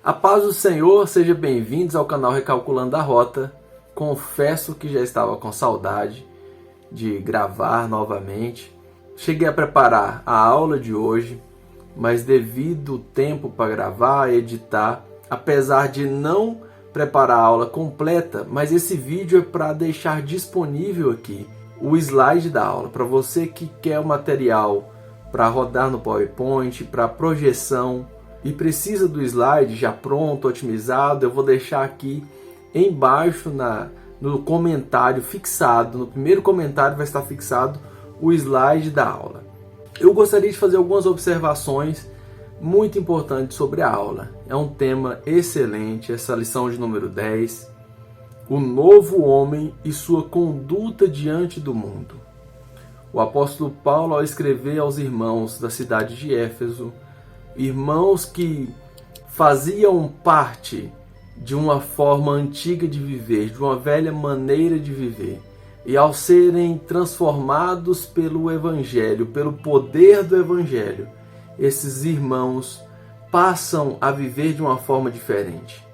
A paz do Senhor, sejam bem-vindos ao canal Recalculando a Rota. Confesso que já estava com saudade de gravar novamente. Cheguei a preparar a aula de hoje, mas devido ao tempo para gravar, editar, apesar de não preparar a aula completa, mas esse vídeo é para deixar disponível aqui o slide da aula, para você que quer o material para rodar no PowerPoint, para projeção e precisa do slide já pronto, otimizado. Eu vou deixar aqui embaixo no comentário fixado, no primeiro comentário vai estar fixado o slide da aula. Eu gostaria de fazer algumas observações muito importantes sobre a aula. É um tema excelente, essa lição de número 10, o novo homem e sua conduta diante do mundo. O apóstolo Paulo, ao escrever aos irmãos da cidade de Éfeso, irmãos que faziam parte de uma forma antiga de viver, de uma velha maneira de viver, e ao serem transformados pelo Evangelho, pelo poder do Evangelho, esses irmãos passam a viver de uma forma diferente.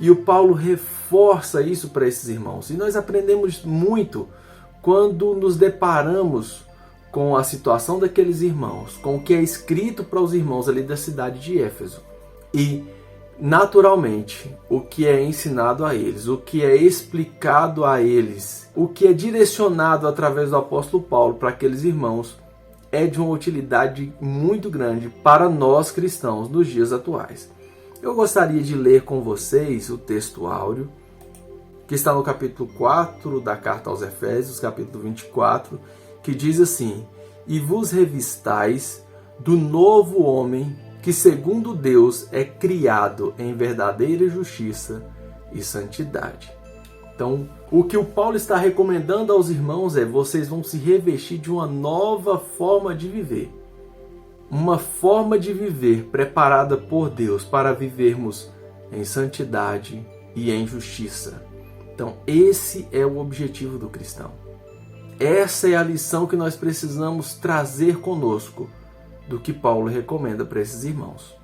E o Paulo reforça isso para esses irmãos. E nós aprendemos muito quando nos deparamos com a situação daqueles irmãos, com o que é escrito para os irmãos ali da cidade de Éfeso. E, naturalmente, o que é ensinado a eles, o que é explicado a eles, o que é direcionado através do apóstolo Paulo para aqueles irmãos, é de uma utilidade muito grande para nós cristãos nos dias atuais. Eu gostaria de ler com vocês o texto áureo, que está no capítulo 4 da carta aos Efésios, capítulo 24, que diz assim: "E vos revistais do novo homem, que segundo Deus é criado em verdadeira justiça e santidade." Então, o que o Paulo está recomendando aos irmãos é: vocês vão se revestir de uma nova forma de viver. Uma forma de viver preparada por Deus para vivermos em santidade e em justiça. Então, esse é o objetivo do cristão. Essa é a lição que nós precisamos trazer conosco do que Paulo recomenda para esses irmãos.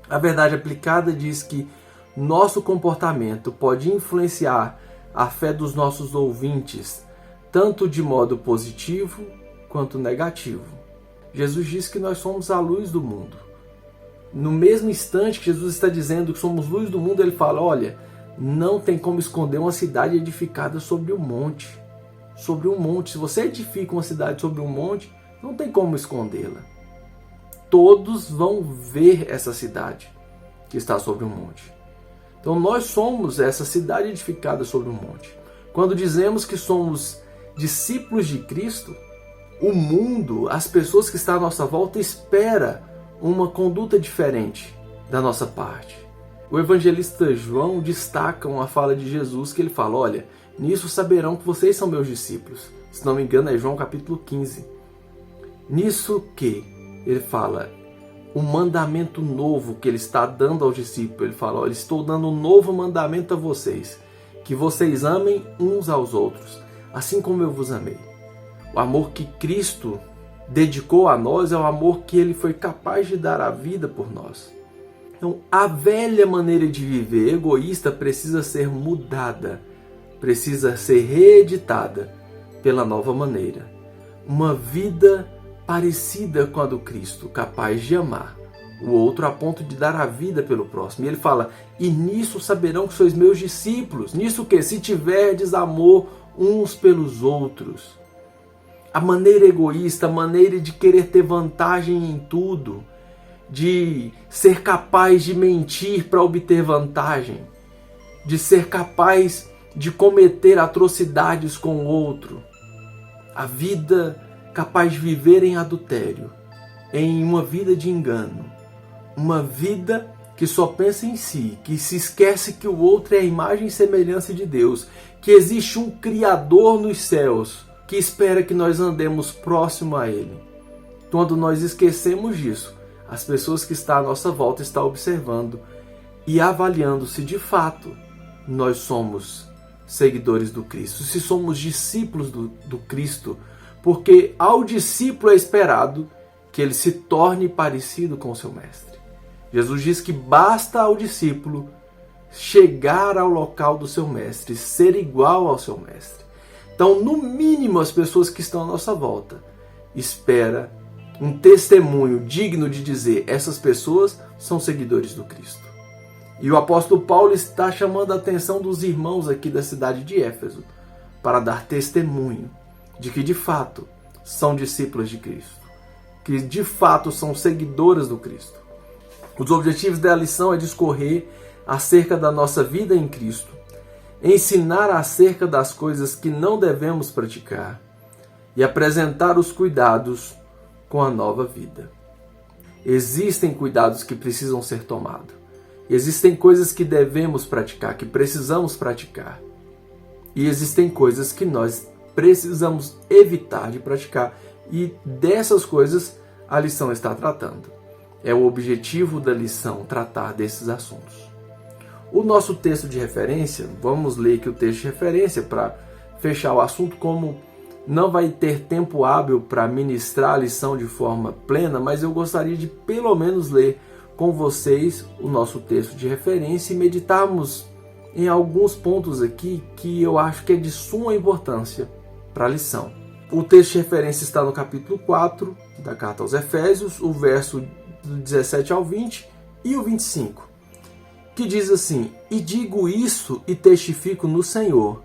A verdade aplicada diz que nosso comportamento pode influenciar a fé dos nossos ouvintes, tanto de modo positivo quanto negativo. Jesus diz que nós somos a luz do mundo. No mesmo instante que Jesus está dizendo que somos luz do mundo, ele fala: olha, não tem como esconder uma cidade edificada sobre um monte. Sobre um monte. Se você edifica uma cidade sobre um monte, não tem como escondê-la. Todos vão ver essa cidade que está sobre um monte. Então nós somos essa cidade edificada sobre um monte. Quando dizemos que somos discípulos de Cristo, o mundo, as pessoas que estão à nossa volta, espera uma conduta diferente da nossa parte. O evangelista João destaca uma fala de Jesus que ele fala: olha, nisso saberão que vocês são meus discípulos. Se não me engano é João capítulo 15. Nisso que ele fala, o mandamento novo que ele está dando aos discípulos, ele fala: olha, estou dando um novo mandamento a vocês, que vocês amem uns aos outros, assim como eu vos amei. O amor que Cristo dedicou a nós é o amor que ele foi capaz de dar a vida por nós. Então, a velha maneira de viver egoísta precisa ser mudada, precisa ser reeditada pela nova maneira. Uma vida parecida com a do Cristo, capaz de amar o outro a ponto de dar a vida pelo próximo. E ele fala: e nisso saberão que sois meus discípulos. Nisso que? Se tiverdes amor uns pelos outros. A maneira egoísta, a maneira de querer ter vantagem em tudo, de ser capaz de mentir para obter vantagem, de ser capaz de cometer atrocidades com o outro, a vida capaz de viver em adultério, em uma vida de engano, uma vida que só pensa em si, que se esquece que o outro é a imagem e semelhança de Deus, que existe um Criador nos céus que espera que nós andemos próximo a Ele. Quando nós esquecemos disso, as pessoas que estão à nossa volta estão observando e avaliando se de fato nós somos seguidores do Cristo, se somos discípulos do Cristo, porque ao discípulo é esperado que ele se torne parecido com o seu mestre. Jesus diz que basta ao discípulo chegar ao local do seu mestre, ser igual ao seu mestre. Então, no mínimo, as pessoas que estão à nossa volta esperam um testemunho digno de dizer: essas pessoas são seguidores do Cristo. E o apóstolo Paulo está chamando a atenção dos irmãos aqui da cidade de Éfeso para dar testemunho de que de fato são discípulos de Cristo, que de fato são seguidoras do Cristo. Os objetivos da lição é discorrer acerca da nossa vida em Cristo, ensinar acerca das coisas que não devemos praticar e apresentar os cuidados com a nova vida. Existem cuidados que precisam ser tomados. Existem coisas que devemos praticar, que precisamos praticar. E existem coisas que nós precisamos evitar de praticar. E dessas coisas a lição está tratando. É o objetivo da lição tratar desses assuntos. O nosso texto de referência, vamos ler aqui o texto de referência para fechar o assunto. Como não vai ter tempo hábil para ministrar a lição de forma plena, mas eu gostaria de pelo menos ler com vocês o nosso texto de referência e meditarmos em alguns pontos aqui que eu acho que é de suma importância para a lição. O texto de referência está no capítulo 4 da carta aos Efésios, o verso do 17 ao 20 e o 25, que diz assim: e digo isso e testifico no Senhor,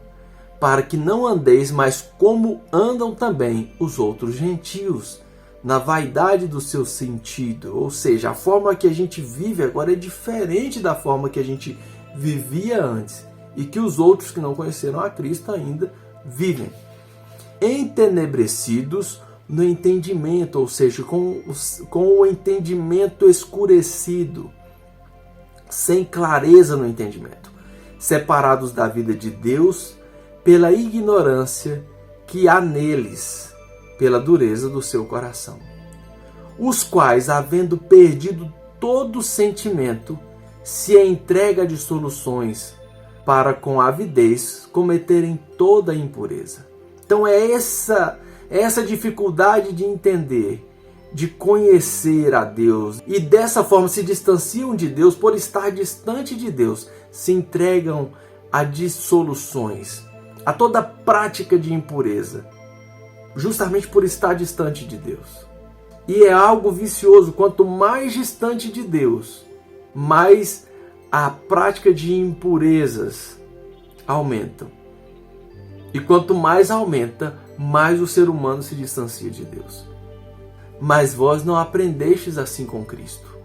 para que não andeis mais como andam também os outros gentios, na vaidade do seu sentido. Ou seja, a forma que a gente vive agora é diferente da forma que a gente vivia antes e que os outros que não conheceram a Cristo ainda vivem. Entenebrecidos no entendimento, ou seja, com o entendimento escurecido, sem clareza no entendimento, separados da vida de Deus pela ignorância que há neles, pela dureza do seu coração, os quais, havendo perdido todo sentimento, se entrega a dissoluções, para com avidez cometerem toda a impureza. Então é essa dificuldade de entender, de conhecer a Deus, e dessa forma se distanciam de Deus. Por estar distante de Deus, se entregam a dissoluções, a toda prática de impureza, justamente por estar distante de Deus. E é algo vicioso. Quanto mais distante de Deus, mais a prática de impurezas aumentam. E quanto mais aumenta, mais o ser humano se distancia de Deus. Mas vós não aprendestes assim com Cristo.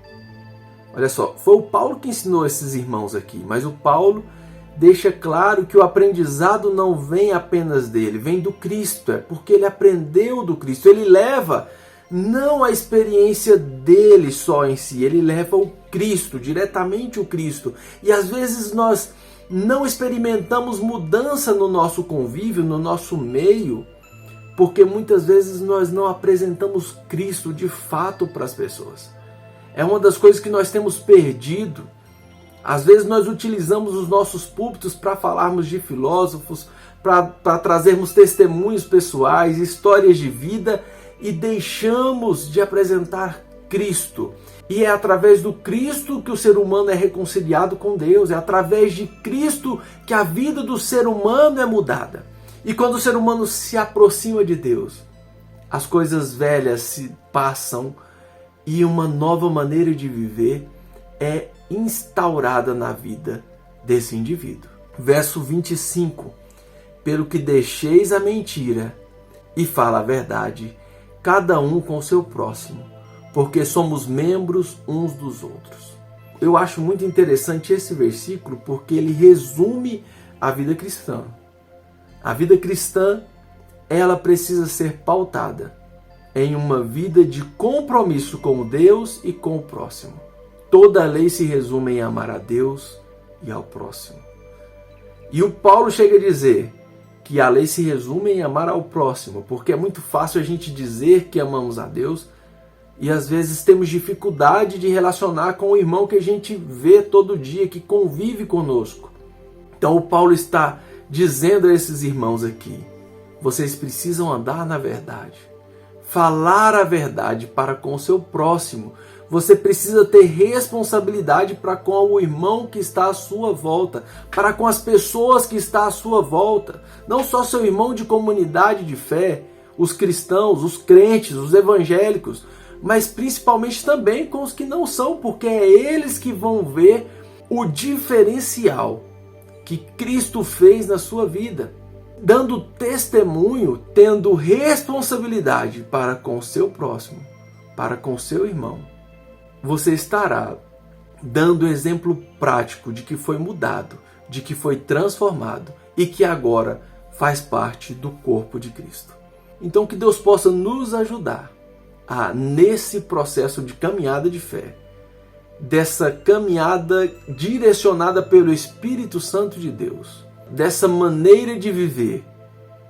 Olha só, foi o Paulo que ensinou esses irmãos aqui, mas o Paulo deixa claro que o aprendizado não vem apenas dele, vem do Cristo. É porque ele aprendeu do Cristo. Ele leva não a experiência dele só em si, ele leva o Cristo, diretamente o Cristo. E às vezes nós não experimentamos mudança no nosso convívio, no nosso meio, porque muitas vezes nós não apresentamos Cristo de fato para as pessoas. É uma das coisas que nós temos perdido. Às vezes nós utilizamos os nossos púlpitos para falarmos de filósofos, para trazermos testemunhos pessoais, histórias de vida, e deixamos de apresentar Cristo. E é através do Cristo que o ser humano é reconciliado com Deus. É através de Cristo que a vida do ser humano é mudada. E quando o ser humano se aproxima de Deus, as coisas velhas se passam e uma nova maneira de viver é instaurada na vida desse indivíduo. Verso 25. Pelo que deixeis a mentira e fala a verdade, cada um com o seu próximo, porque somos membros uns dos outros. Eu acho muito interessante esse versículo porque ele resume a vida cristã. A vida cristã, ela precisa ser pautada em uma vida de compromisso com Deus e com o próximo. Toda a lei se resume em amar a Deus e ao próximo. E o Paulo chega a dizer que a lei se resume em amar ao próximo, porque é muito fácil a gente dizer que amamos a Deus e às vezes temos dificuldade de relacionar com o irmão que a gente vê todo dia, que convive conosco. Então o Paulo está dizendo a esses irmãos aqui: vocês precisam andar na verdade, falar a verdade para com o seu próximo, Você precisa ter responsabilidade para com o irmão que está à sua volta, para com as pessoas que estão à sua volta. Não só seu irmão de comunidade de fé, os cristãos, os crentes, os evangélicos, mas principalmente também com os que não são, porque é eles que vão ver o diferencial que Cristo fez na sua vida, dando testemunho, tendo responsabilidade para com o seu próximo, para com o seu irmão. Você estará dando exemplo prático de que foi mudado, de que foi transformado e que agora faz parte do corpo de Cristo. Então que Deus possa nos ajudar nesse processo de caminhada de fé, dessa caminhada direcionada pelo Espírito Santo de Deus, dessa maneira de viver,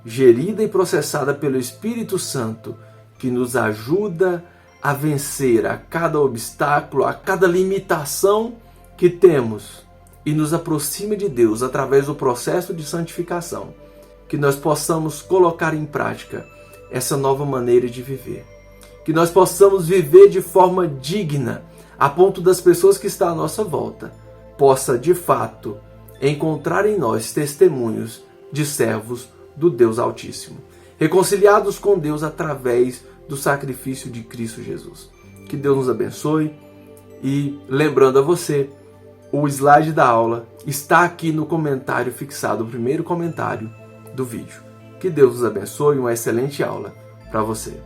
gerida e processada pelo Espírito Santo, que nos ajuda a vencer a cada obstáculo, a cada limitação que temos e nos aproxima de Deus através do processo de santificação, que nós possamos colocar em prática essa nova maneira de viver, que nós possamos viver de forma digna, a ponto das pessoas que estão à nossa volta possa de fato encontrar em nós testemunhos de servos do Deus Altíssimo, reconciliados com Deus através do sacrifício de Cristo Jesus. Que Deus nos abençoe e lembrando a você, o slide da aula está aqui no comentário fixado, o primeiro comentário do vídeo. Que Deus nos abençoe e uma excelente aula para você.